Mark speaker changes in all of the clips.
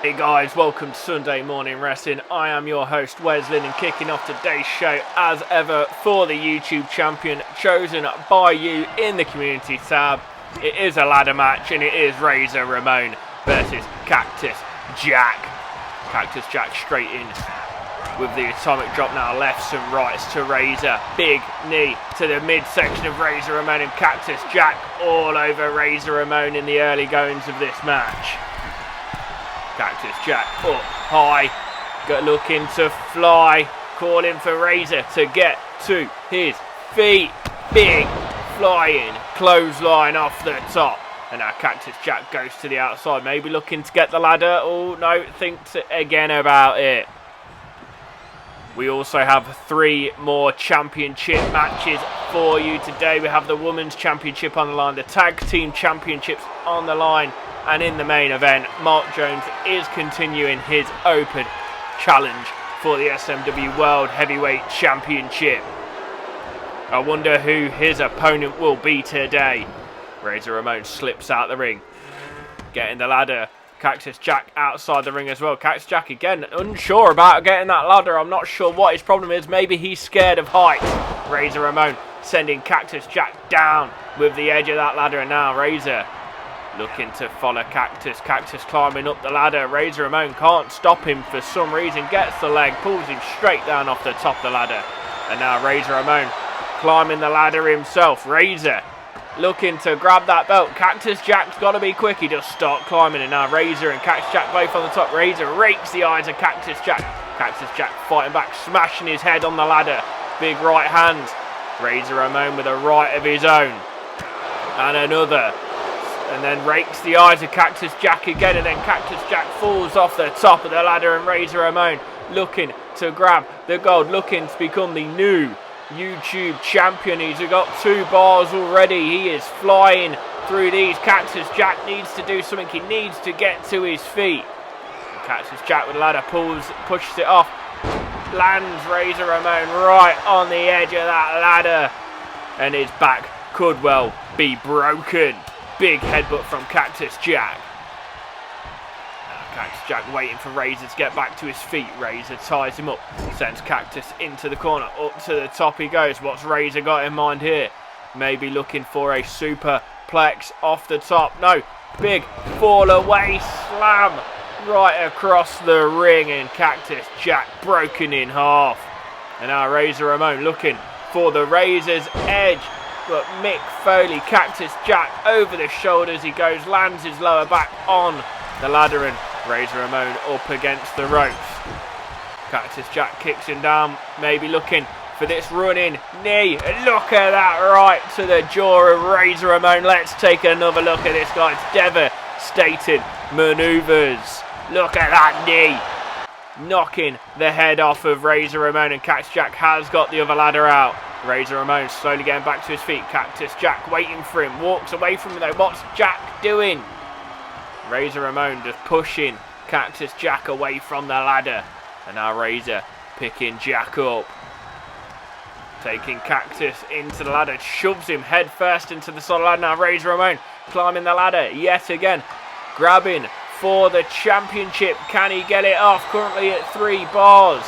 Speaker 1: Hey guys, welcome to Sunday Morning Wrestling. I am your host Wesley and kicking off today's show as ever for the YouTube champion chosen by you in the community tab. It is a ladder match and it is Razor Ramon versus Cactus Jack. Cactus Jack straight in with the atomic drop now, lefts and rights to Razor. Big knee to the midsection of Razor Ramon and Cactus Jack all over Razor Ramon in the early goings of this match. Cactus Jack up high, looking to fly, calling for Razor to get to his feet. Big flying clothesline off the top. And now Cactus Jack goes to the outside, maybe looking to get the ladder. Oh no, thinks again about it. We also have 3 more championship matches for you today. We have the Women's Championship on the line, the Tag Team Championships on the line, and in the main event, Mark Jones is continuing his open challenge for the SMW World Heavyweight Championship. I wonder who his opponent will be today. Razor Ramon slips out the ring, getting the ladder. Cactus Jack outside the ring as well. Cactus Jack again unsure about getting that ladder. I'm not sure what his problem is. Maybe he's scared of heights. Razor Ramon sending Cactus Jack down with the edge of that ladder, and now Razor looking to follow Cactus. Cactus climbing up the ladder. Razor Ramon can't stop him for some reason. Gets the leg, pulls him straight down off the top of the ladder. And now Razor Ramon climbing the ladder himself. Razor looking to grab that belt. Cactus Jack's got to be quick. He just start climbing, and now Razor and Cactus Jack both on the top. Razor rakes the eyes of Cactus Jack. Cactus Jack fighting back, smashing his head on the ladder. Big right hand. Razor Ramon with a right of his own. And another. And then rakes the eyes of Cactus Jack again, and then Cactus Jack falls off the top of the ladder, and Razor Ramon looking to grab the gold, looking to become the new YouTube champion. He's got 2 bars already. He is flying through these. Cactus Jack needs to do something. He needs to get to his feet. Cactus Jack with the ladder pushes it off, lands Razor Ramon right on the edge of that ladder, and his back could well be broken. Big headbutt from Cactus Jack. Cactus Jack waiting for Razor to get back to his feet. Razor ties him up, sends Cactus into the corner. Up to the top he goes. What's Razor got in mind here? Maybe looking for a superplex off the top. No, big fall away slam right across the ring, and Cactus Jack broken in half. And now Razor Ramon looking for the Razor's edge. But Mick Foley, Cactus Jack over the shoulders he goes, lands his lower back on the ladder, and Razor Ramon up against the ropes. Cactus Jack kicks him down, maybe looking for this running knee. And look at that, right to the jaw of Razor Ramon. Let's take another look at this guy's devastating maneuvers. Look at that knee, knocking the head off of Razor Ramon, and Cactus Jack has got the other ladder out. Razor Ramon slowly getting back to his feet. Cactus Jack waiting for him, walks away from him though. What's Jack doing? Razor Ramon just pushing Cactus Jack away from the ladder. And now Razor picking Jack up, taking Cactus into the ladder, shoves him head first into the solid ladder. Now Razor Ramon climbing the ladder yet again, grabbing for the championship. Can he get it off? Currently at 3 bars.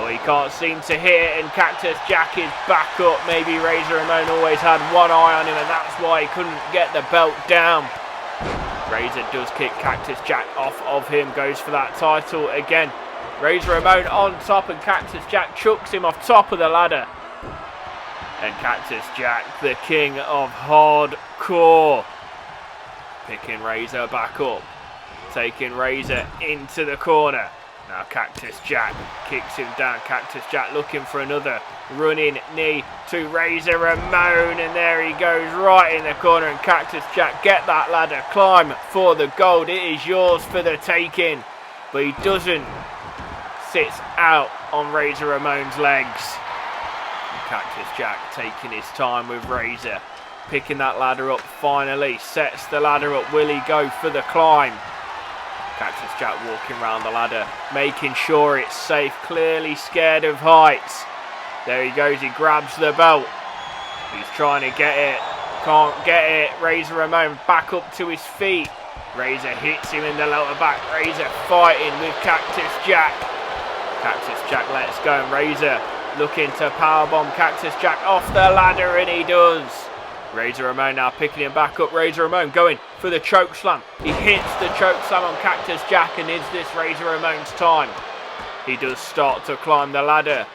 Speaker 1: Oh, he can't seem to hit it, and Cactus Jack is back up. Maybe Razor Ramon always had one eye on him, and that's why he couldn't get the belt down. Razor does kick Cactus Jack off of him, goes for that title again. Razor Ramon on top, and Cactus Jack chucks him off top of the ladder. And Cactus Jack, the king of hardcore, picking Razor back up, taking Razor into the corner. Now Cactus Jack kicks him down. Cactus Jack looking for another running knee to Razor Ramon, and there he goes right in the corner. And Cactus Jack, get that ladder, climb for the gold. It is yours for the taking. But he doesn't. Sits out on Razor Ramon's legs. And Cactus Jack taking his time with Razor, picking that ladder up finally. Sets the ladder up. Will he go for the climb? Cactus Jack walking around the ladder, making sure it's safe, clearly scared of heights. There he goes, he grabs the belt. He's trying to get it. Can't get it. Razor Ramon back up to his feet. Razor hits him in the lower back. Razor fighting with Cactus Jack. Cactus Jack lets go, and Razor looking to powerbomb Cactus Jack off the ladder, and he does. Razor Ramon now picking him back up. Razor Ramon going for the choke slam. He hits the choke slam on Cactus Jack, and is this Razor Ramon's time? He does start to climb the ladder.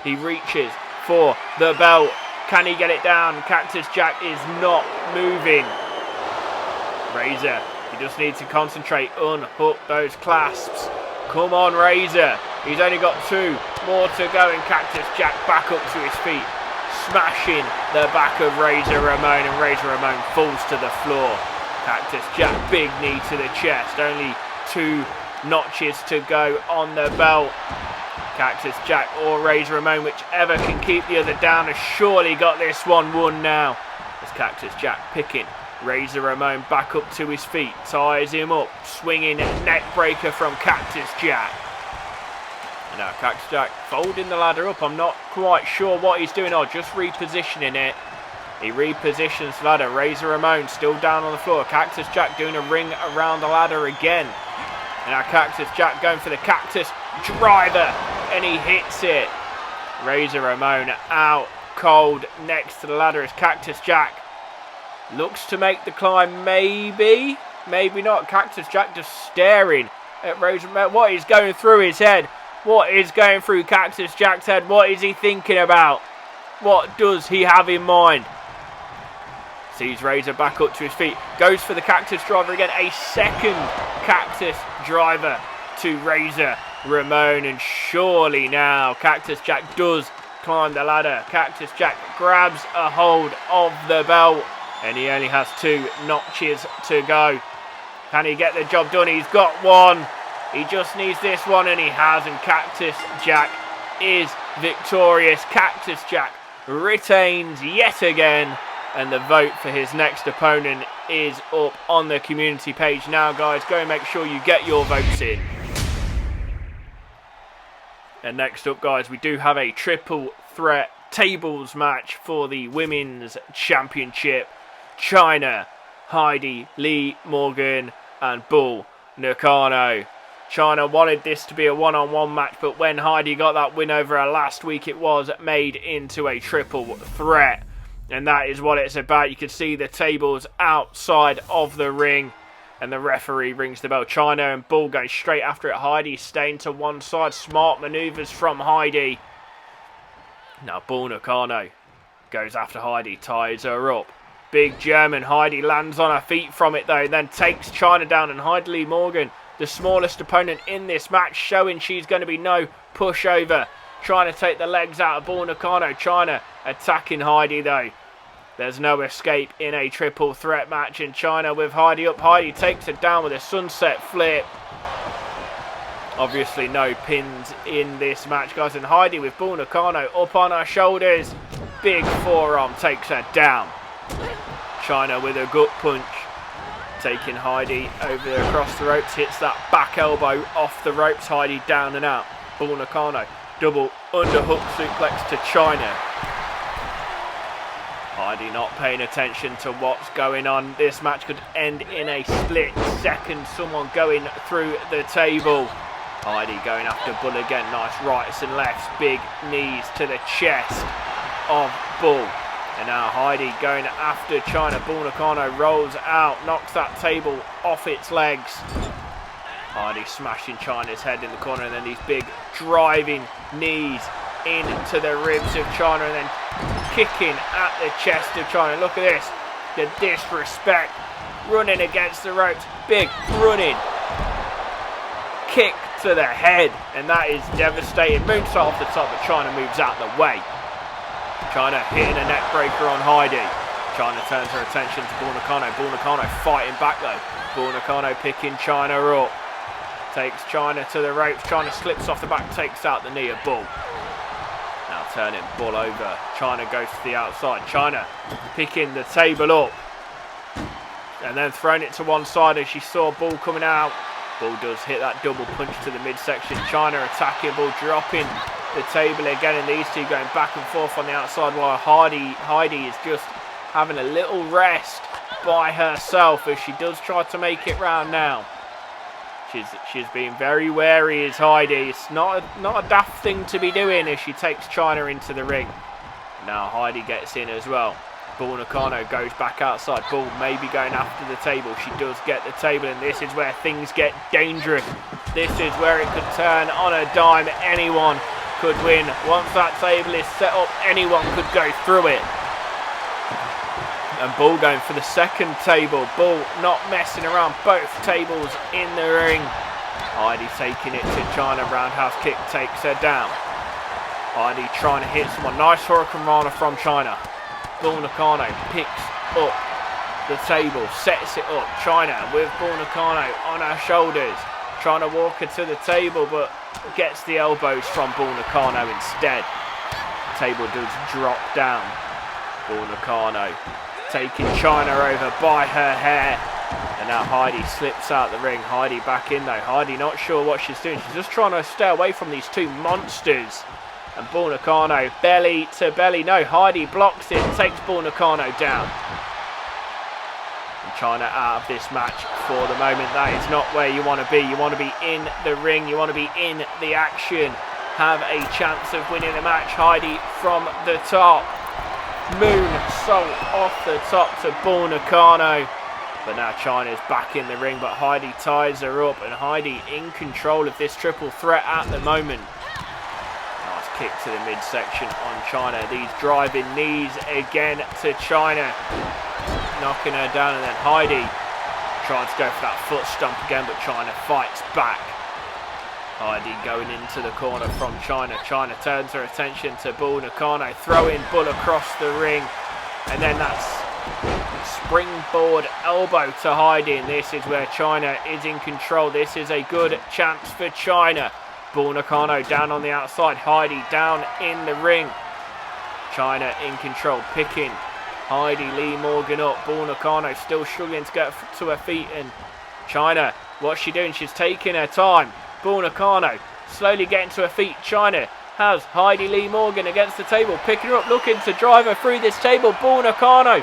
Speaker 1: He reaches for the belt. Can he get it down? Cactus Jack is not moving. Razor, he just needs to concentrate, unhook those clasps. Come on, Razor. He's only got 2 more to go, and Cactus Jack back up to his feet, smashing the back of Razor Ramon, and Razor Ramon falls to the floor. Cactus Jack, big knee to the chest. Only 2 notches to go on the belt. Cactus Jack or Razor Ramon, whichever can keep the other down, has surely got this one won now. As Cactus Jack picking Razor Ramon back up to his feet, ties him up, swinging neck breaker from Cactus Jack. And now Cactus Jack folding the ladder up. I'm not quite sure what he's doing, or just repositioning it. He repositions the ladder. Razor Ramon still down on the floor. Cactus Jack doing a ring around the ladder again. And now Cactus Jack going for the Cactus driver, and he hits it. Razor Ramon out cold next to the ladder as Cactus Jack looks to make the climb. Maybe not. Cactus Jack just staring at Razor Ramon. What is going through his head? What is going through Cactus Jack's head? What is he thinking about? What does he have in mind? Sees Razor back up to his feet. Goes for the Cactus driver again. A second Cactus driver to Razor Ramon. And surely now Cactus Jack does climb the ladder. Cactus Jack grabs a hold of the belt. And he only has 2 notches to go. Can he get the job done? He's got 1. He just needs this one, and he has. And Cactus Jack is victorious. Cactus Jack retains yet again. And the vote for his next opponent is up on the community page now, guys. Go and make sure you get your votes in. And next up, guys, we do have a triple threat tables match for the Women's Championship. Chyna, Heidi, Lee Morgan, and Bull Nakano. Chyna wanted this to be a one-on-one match, but when Heidi got that win over her last week, it was made into a triple threat. And that is what it's about. You can see the tables outside of the ring. And the referee rings the bell. Chyna and Bull going straight after it. Heidi staying to one side. Smart manoeuvres from Heidi. Now Bull Nakano goes after Heidi. Ties her up. Big German. Heidi lands on her feet from it though. Then takes Chyna down. And Heidi Lee Morgan, the smallest opponent in this match, showing she's going to be no pushover. Trying to take the legs out of Bull Nakano. Chyna attacking Heidi though. There's no escape in a triple threat match, and Chyna with Heidi up. Heidi takes it down with a sunset flip. Obviously no pins in this match, guys. And Heidi with Bull Nakano up on her shoulders. Big forearm takes her down. Chyna with a gut punch. Taking Heidi over across the ropes. Hits that back elbow off the ropes. Heidi down and out. Bull Nakano. Double underhook suplex to Chyna. Heidi not paying attention to what's going on. This match could end in a split second. Someone going through the table. Heidi going after Bull again. Nice rights and lefts. Big knees to the chest of Bull. And now Heidi going after Chyna. Bull Nakano rolls out. Knocks that table off its legs. Heidi smashing Chyna's head in the corner. And then these big driving knees into the ribs of Chyna, and then kicking at the chest of Chyna. Look at this, the disrespect, running against the ropes, big running kick to the head, and that is devastating. Moonsault off the top, but Chyna moves out the way. Chyna hitting a neck breaker on Heidi. Chyna turns her attention to Bull Nakano. Bull Nakano fighting back though. Bull Nakano picking Chyna up. Takes Chyna to the ropes. Chyna slips off the back, takes out the knee of Bull. Now turning Bull over. Chyna goes to the outside. Chyna picking the table up. And then throwing it to one side as she saw Bull coming out. Bull does hit that double punch to the midsection. Chyna attacking Bull, dropping the table again. And these two going back and forth on the outside while Heidi is just having a little rest by herself as she does try to make it round now. She's being very wary is Heidi. It's not a daft thing to be doing as she takes Chyna into the ring. Now Heidi gets in as well. Bull Nakano goes back outside. Bull maybe going after the table. She does get the table, and this is where things get dangerous. This is where it could turn on a dime. Anyone could win. Once that table is set up, anyone could go through it. And Bull going for the second table. Bull not messing around. Both tables in the ring. Heidi taking it to Chyna. Roundhouse kick takes her down. Heidi trying to hit someone. Nice Hurricane Rana from Chyna. Bull Nakano picks up the table, sets it up. Chyna with Bull Nakano on her shoulders, trying to walk her to the table, but gets the elbows from Bull Nakano instead. Table does drop down. Bull Nakano taking Chyna over by her hair. And now Heidi slips out the ring. Heidi back in though. Heidi not sure what she's doing. She's just trying to stay away from these two monsters. And Bull Nakano, belly to belly. No, Heidi blocks it, takes Bull Nakano down. And Chyna out of this match for the moment. That is not where you want to be. You want to be in the ring. You want to be in the action. Have a chance of winning the match. Heidi from the top. Moonsault off the top to Bull Nakano. But now Chyna's back in the ring, but Heidi ties her up. And Heidi in control of this triple threat at the moment. Kick to the midsection on Chyna. These driving knees again to Chyna, knocking her down, and then Heidi tries to go for that foot stomp again, but Chyna fights back. Heidi going into the corner from Chyna. Chyna turns her attention to Bull Nakano, throwing Bull across the ring, and then that's springboard elbow to Heidi, and this is where Chyna is in control. This is a good chance for Chyna. Bull Nakano down on the outside. Heidi down in the ring. Chyna in control, picking Heidi Lee Morgan up. Bull Nakano still struggling to get to her feet. And Chyna, what's she doing? She's taking her time. Bull Nakano slowly getting to her feet. Chyna has Heidi Lee Morgan against the table, picking her up, looking to drive her through this table. Bull Nakano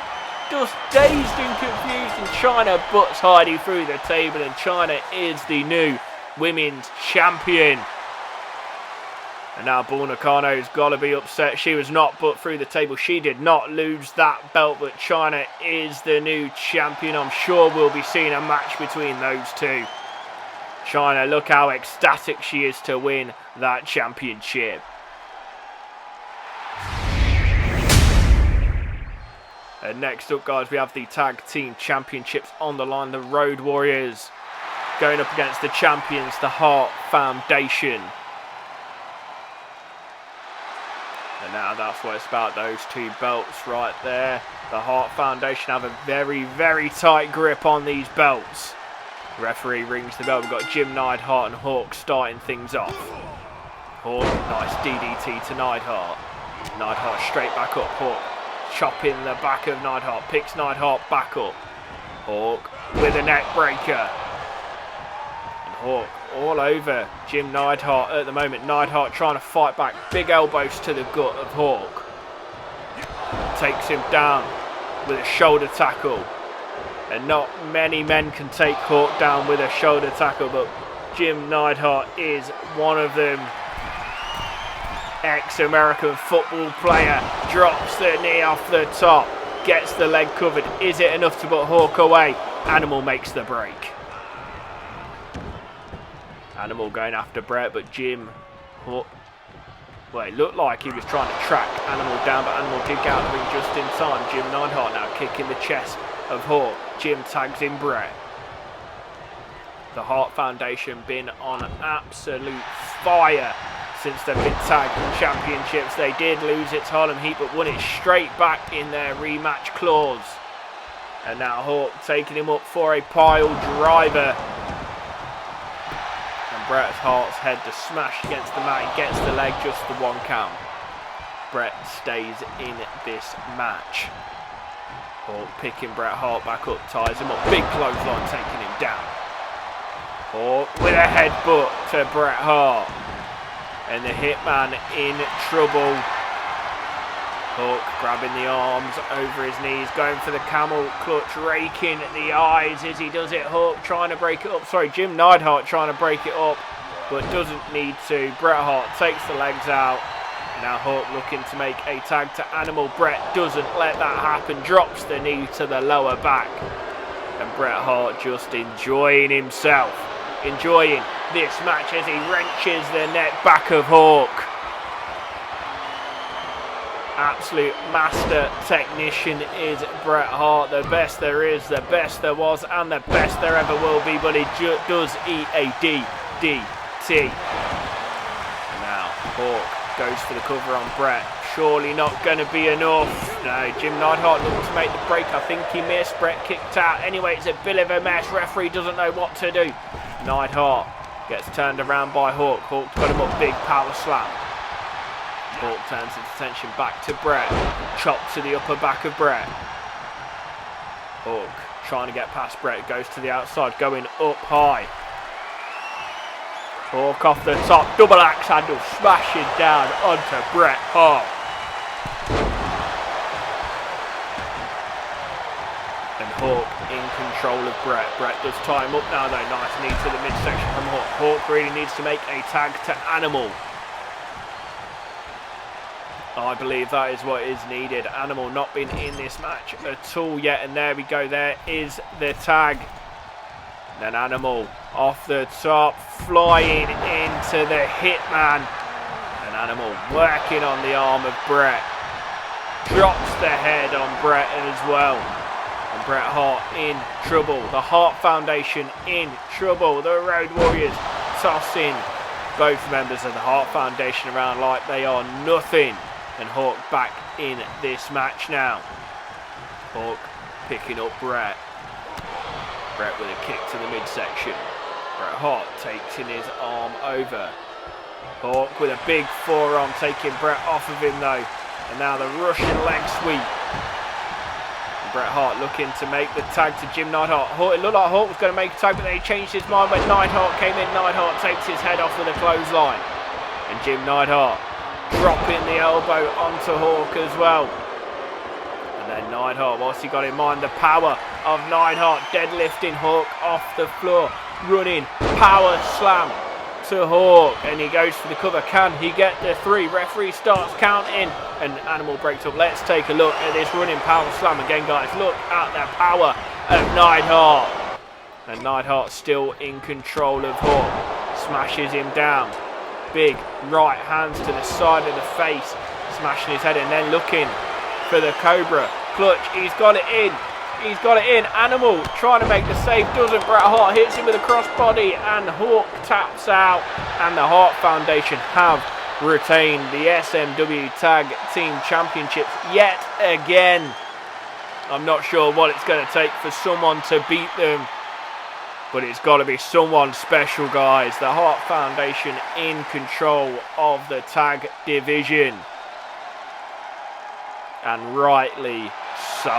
Speaker 1: just dazed and confused, and Chyna butts Heidi through the table, and Chyna is the new women's champion. And now Bull Nakano's got to be upset. She was not put through the table. She did not lose that belt, but Chyna is the new champion. I'm sure we'll be seeing a match between those two. Chyna, look how ecstatic she is to win that championship. And next up, guys, we have the tag team championships on the line. The Road Warriors going up against the champions, the Hart Foundation. And now that's what it's about, those two belts right there. The Hart Foundation have a very, very tight grip on these belts. Referee rings the bell. We've got Jim Neidhart and Hawk starting things off. Hawk, nice DDT to Neidhart. Neidhart straight back up. Hawk chopping the back of Neidhart. Picks Neidhart back up. Hawk with a neck breaker. And Hawk all over Jim Neidhart at the moment. Neidhart trying to fight back. Big elbows to the gut of Hawk. Takes him down with a shoulder tackle. And not many men can take Hawk down with a shoulder tackle, but Jim Neidhart is one of them. Ex-American football player drops the knee off the top, gets the leg covered. Is it enough to put Hawk away? Animal makes the break. Animal going after Brett, but Jim Hawk. Well, it looked like he was trying to track Animal down, but Animal did get out of the ring just in time. Jim Neidhart now kicking the chest of Hawk. Jim tags in Brett. The Hart Foundation been on absolute fire since they've been tag championships. They did lose it to Harlem Heat, but won it straight back in their rematch clause. And now Hawk taking him up for a pile driver. And Bret Hart's head to smash against the mat. He gets the leg, just the one count. Bret stays in this match. Hawk picking Bret Hart back up, ties him up. Big clothesline taking him down. Hawk with a headbutt to Bret Hart. And the Hitman in trouble. Hawk grabbing the arms over his knees, going for the camel clutch, raking the eyes as he does it. Hawk trying to break it up. Sorry, Jim Neidhart trying to break it up, but doesn't need to. Bret Hart takes the legs out. Now Hawk looking to make a tag to Animal. Bret doesn't let that happen, drops the knee to the lower back. And Bret Hart just enjoying himself, enjoying this match as he wrenches the neck back of Hawk. Absolute master technician is Bret Hart. The best there is, the best there was, and the best there ever will be. But he does eat a DDT. And now Hawk goes for the cover on Bret. Surely not going to be enough. No, Jim Neidhart looking to make the break. I think he missed. Bret kicked out. Anyway, it's a bit of a mess. Referee doesn't know what to do. Neidhart gets turned around by Hawk. Hawk's got him up, big power slam. Hawk turns his attention back to Bret. Chop to the upper back of Bret. Hawk trying to get past Bret. Goes to the outside, going up high. Hawk off the top. Double axe handle smashing down onto Bret Hart. And Hawk in control of Bret. Bret does tie him up now though. Nice knee to the midsection from Hawk. Hawk really needs to make a tag to Animal. I believe that is what is needed. Animal not been in this match at all yet. And there we go. There is the tag. Then Animal off the top, flying into the Hitman. And Animal working on the arm of Bret. Drops the head on Bret as well. And Bret Hart in trouble. The Hart Foundation in trouble. The Road Warriors tossing both members of the Hart Foundation around like they are nothing. And Hawk back in this match now. Hawk picking up Bret. Bret with a kick to the midsection. Bret Hart takes in his arm over. Hawk with a big forearm taking Bret off of him though. And now the Russian leg sweep. And Bret Hart looking to make the tag to Jim Neidhart. It looked like Hawk was going to make a tag, but then he changed his mind when Neidhart came in. Neidhart takes his head off with a clothesline. And Jim Neidhart dropping the elbow onto Hawk as well. And then Neidhart, what's he got in mind? The power of Neidhart deadlifting Hawk off the floor. Running power slam to Hawk. And he goes for the cover. Can he get the three? Referee starts counting. And Animal breaks up. Let's take a look at this running power slam again, guys. Look at the power of Neidhart. And Neidhart still in control of Hawk. Smashes him down. Big right hands to the side of the face, smashing his head and then looking for the Cobra clutch. He's got it in. He's got it in. Animal trying to make the save, doesn't. Bret Hart hits him with a crossbody and Hawk taps out. And the Hart Foundation have retained the SMW Tag Team Championships yet again. I'm not sure what it's going to take for someone to beat them. But it's got to be someone special, guys. The Hart Foundation in control of the tag division. And rightly so.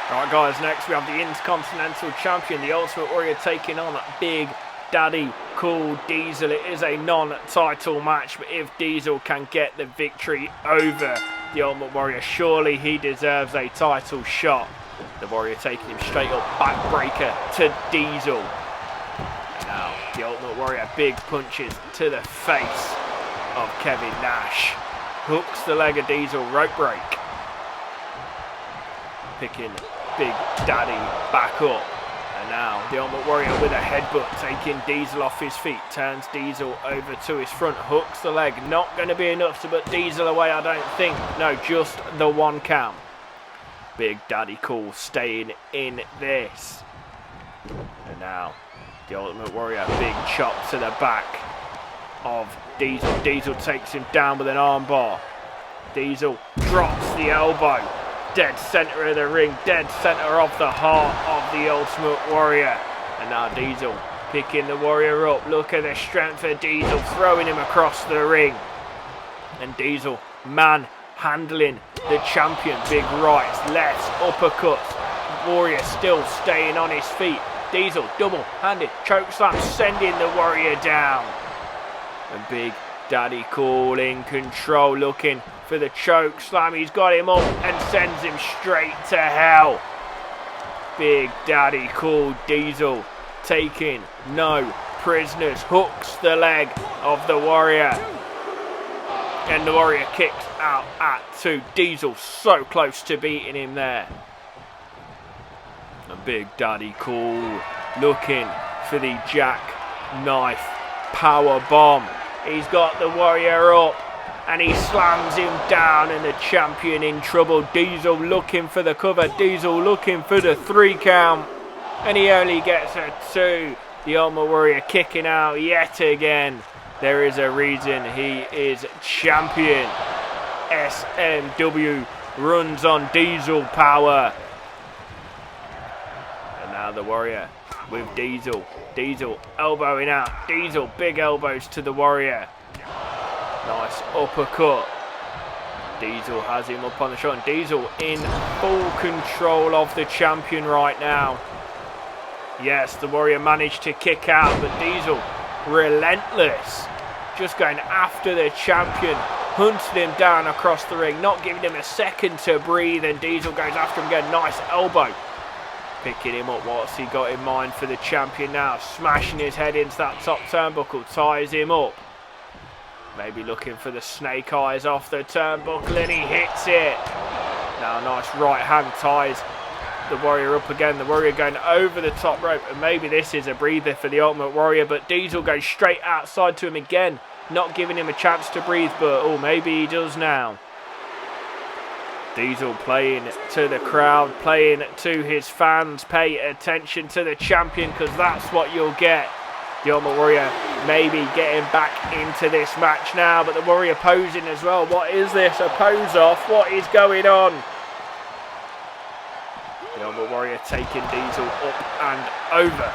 Speaker 1: Alright guys, next we have the Intercontinental Champion, the Ultimate Warrior, taking on Big Daddy Cool Diesel. It is a non-title match, but if Diesel can get the victory over the Ultimate Warrior, surely he deserves a title shot. The Warrior taking him straight up, backbreaker to Diesel. And now the Ultimate Warrior, big punches to the face of Kevin Nash. Hooks the leg of Diesel, rope break. Picking Big Daddy back up. And now the Ultimate Warrior with a headbutt, taking Diesel off his feet. Turns Diesel over to his front, hooks the leg. Not going to be enough to put Diesel away, I don't think. No, just the one count. Big Daddy Cool staying in this. And now the Ultimate Warrior, big chop to the back of Diesel. Diesel takes him down with an armbar. Diesel drops the elbow. Dead centre of the ring, dead centre of the heart of the Ultimate Warrior. And now Diesel picking the Warrior up. Look at the strength of Diesel, throwing him across the ring. And Diesel man-handling the champion. Big rights, lefts, uppercuts. Warrior still staying on his feet. Diesel, double-handed chokeslam, sending the Warrior down. And Big Daddy Cool in control, looking for the chokeslam. He's got him up and sends him straight to hell. Big Daddy Cool Diesel taking no prisoners, hooks the leg of the Warrior. And the Warrior kicks out at 2. Diesel so close to beating him there. And Big Daddy Cool looking for the jackknife power bomb. He's got the Warrior up and he slams him down, and the champion in trouble. Diesel looking for the cover. Diesel looking for the 3 count. And he only gets a 2. The Ultimate Warrior kicking out yet again. There is a reason he is champion. SMW runs on Diesel power. And now the Warrior with Diesel. Diesel elbowing out. Diesel big elbows to the Warrior. Nice uppercut. Diesel has him up on the shoulder. Diesel in full control of the champion right now. Yes, the Warrior managed to kick out, but Diesel relentless. Just going after the champion. Hunting him down across the ring. Not giving him a second to breathe, and Diesel goes after him again. Nice elbow. Picking him up. What's he got in mind for the champion now? Smashing his head into that top turnbuckle. Ties him up. Maybe looking for the snake eyes off the turnbuckle, and he hits it. Now nice right hand ties the Warrior up again. The Warrior going over the top rope, and maybe this is a breather for the Ultimate Warrior, but Diesel goes straight outside to him again, not giving him a chance to breathe, but oh, maybe he does now. Diesel playing to the crowd, playing to his fans. Pay attention to the champion, because that's what you'll get. The Ultimate Warrior maybe getting back into this match now, but the Warrior posing as well. What is this? A pose off? What is going on? The Ultimate Warrior taking Diesel up and over.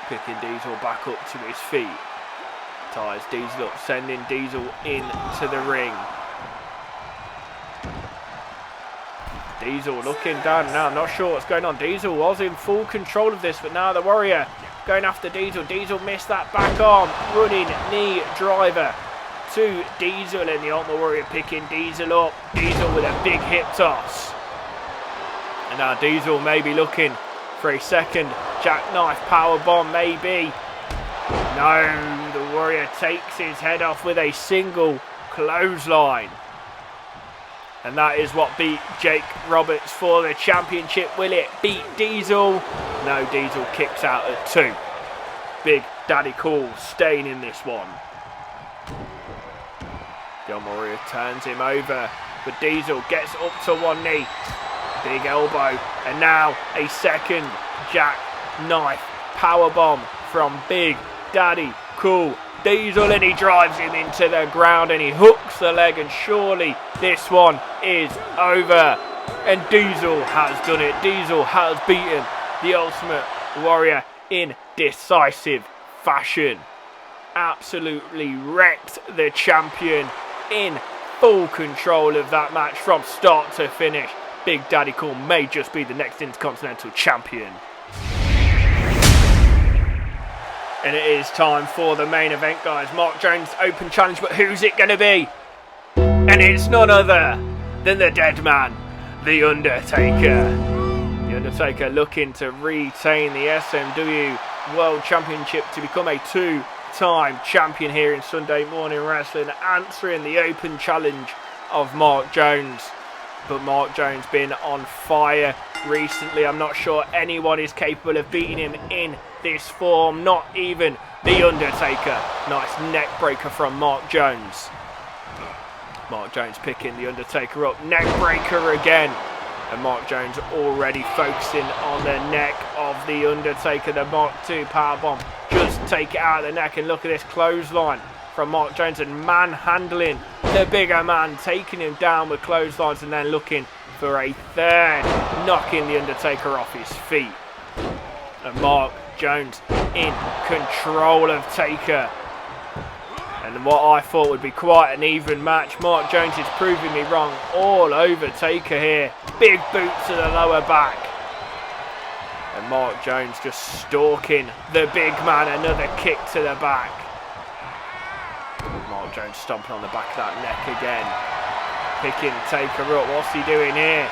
Speaker 1: Picking Diesel back up to his feet. Ties Diesel up, sending Diesel into the ring. Diesel looking down now, not sure what's going on. Diesel was in full control of this, but now the Warrior going after Diesel. Diesel missed that back arm. Running knee driver to Diesel, and the Ultimate Warrior picking Diesel up. Diesel with a big hip toss. And now Diesel maybe looking for a second jackknife power bomb, maybe. No, the Warrior takes his head off with a single clothesline. And that is what beat Jake Roberts for the championship. Will it beat Diesel? No, Diesel kicks out at 2. Big Daddy Cool staying in this one. The Warrior turns him over, but Diesel gets up to one knee. Big elbow, and now a second jackknife powerbomb from Big Daddy Cool Diesel, and he drives him into the ground and he hooks the leg, and surely this one is over. And Diesel has done it. Diesel has beaten the Ultimate Warrior in decisive fashion. Absolutely wrecked the champion in full control of that match from start to finish. Big Daddy Cool may just be the next Intercontinental Champion. And it is time for the main event, guys. Mark Jones open challenge, but who's it going to be? And it's none other than the dead man, The Undertaker. The Undertaker looking to retain the SMW World Championship to become a 2-time champion here in Sunday Morning Wrestling, answering the open challenge of Mark Jones. But Mark Jones been on fire recently. I'm not sure anyone is capable of beating him in this form, not even The Undertaker. Nice neck breaker from Mark Jones. Mark Jones picking The Undertaker up, neck breaker again. And Mark Jones already focusing on the neck of The Undertaker. The Mark II powerbomb, just take it out of the neck, and look at this clothesline from Mark Jones, and manhandling the bigger man, taking him down with clotheslines, and then looking for a third, knocking The Undertaker off his feet. And Mark Jones in control of Taker. And what I thought would be quite an even match, Mark Jones is proving me wrong all over Taker here. Big boot to the lower back. And Mark Jones just stalking the big man. Another kick to the back. Mark Jones stomping on the back of that neck again. Picking Taker up. What's he doing here?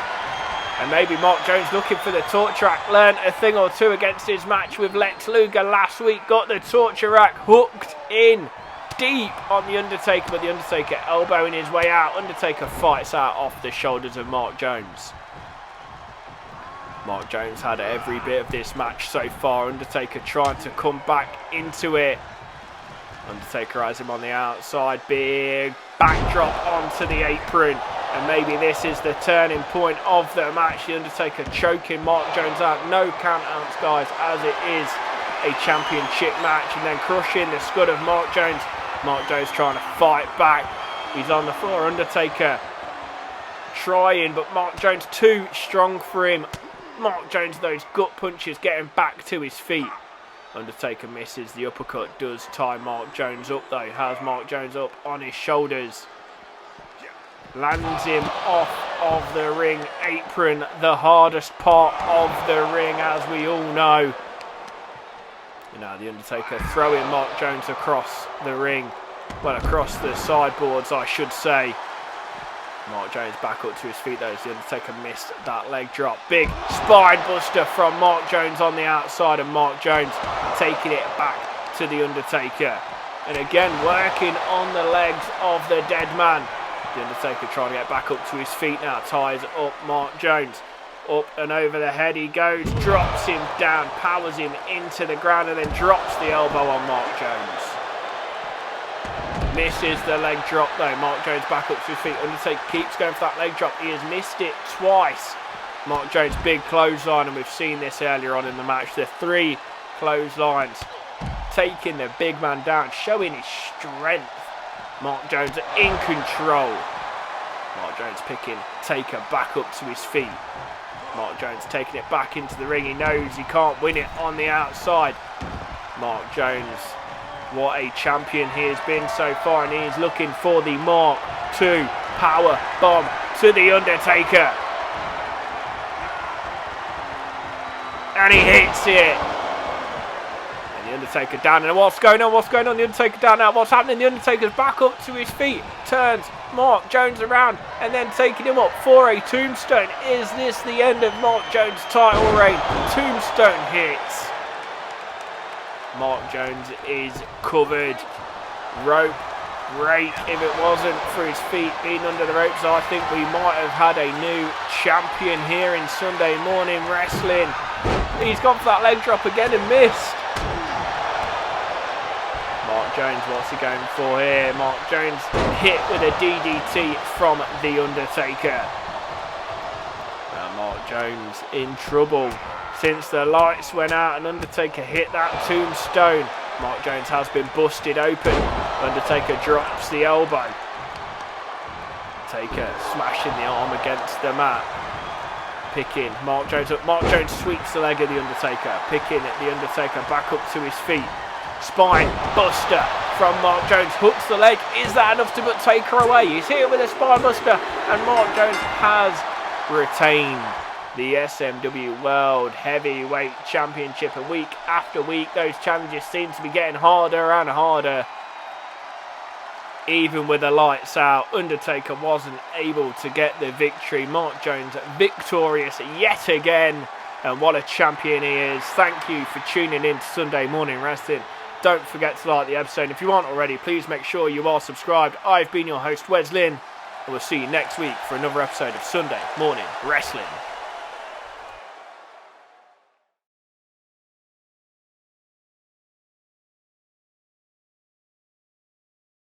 Speaker 1: And maybe Mark Jones looking for the torture rack. Learned a thing or two against his match with Lex Luger last week. Got the torture rack hooked in deep on the Undertaker, but the Undertaker elbowing his way out. Undertaker fights out off the shoulders of Mark Jones. Mark Jones had every bit of this match so far. Undertaker trying to come back into it. Undertaker has him on the outside. Big backdrop onto the apron. And maybe this is the turning point of the match. The Undertaker choking Mark Jones out. No count outs, guys, as it is a championship match. And then crushing the scud of Mark Jones. Mark Jones trying to fight back. He's on the floor. Undertaker trying, but Mark Jones too strong for him. Mark Jones, those gut punches, getting back to his feet. Undertaker misses the uppercut. Does tie Mark Jones up, though. Has Mark Jones up on his shoulders. Lands him off of the ring apron, the hardest part of the ring, as we all know. And now the Undertaker throwing Mark Jones across the ring. Well, across the sideboards, I should say. Mark Jones back up to his feet, though, as the Undertaker missed that leg drop. Big spine buster from Mark Jones on the outside, and Mark Jones taking it back to the Undertaker. And again, working on the legs of the dead man. The Undertaker trying to get back up to his feet now. Ties up Mark Jones. Up and over the head he goes. Drops him down. Powers him into the ground and then drops the elbow on Mark Jones. Misses the leg drop though. Mark Jones back up to his feet. Undertaker keeps going for that leg drop. He has missed it twice. Mark Jones, big clothesline, and we've seen this earlier on in the match. The 3 clotheslines. Taking the big man down. Showing his strength. Mark Jones in control. Mark Jones picking Taker back up to his feet. Mark Jones taking it back into the ring. He knows he can't win it on the outside. Mark Jones, what a champion he has been so far, and he is looking for the Mark II power bomb to the Undertaker. And he hits it. The Undertaker down, and what's going on? What's going on? The Undertaker down now. What's happening? The Undertaker's back up to his feet, turns Mark Jones around, and then taking him up for a tombstone. Is this the end of Mark Jones' title reign? Tombstone hits. Mark Jones is covered. Rope break. If it wasn't for his feet being under the ropes, I think we might have had a new champion here in Sunday Morning Wrestling. He's gone for that leg drop again and missed. Mark Jones, what's he going for here? Mark Jones hit with a DDT from The Undertaker. Mark Jones in trouble. Since the lights went out and Undertaker hit that tombstone, Mark Jones has been busted open. Undertaker drops the elbow. Taker smashing the arm against the mat. Picking Mark Jones up. Mark Jones sweeps the leg of The Undertaker. Picking The Undertaker back up to his feet. Spine buster from Mark Jones. Hooks the leg. Is that enough to put Taker away? He's here with a spine buster. And Mark Jones has retained the SMW World Heavyweight Championship. And week after week, those challenges seem to be getting harder and harder. Even with the lights out, Undertaker wasn't able to get the victory. Mark Jones victorious yet again. And what a champion he is. Thank you for tuning in to Sunday Morning Wrestling. Don't forget to like the episode. If you aren't already, please make sure you are subscribed. I've been your host, Wes Lynn, and we'll see you next week for another episode of Sunday Morning Wrestling.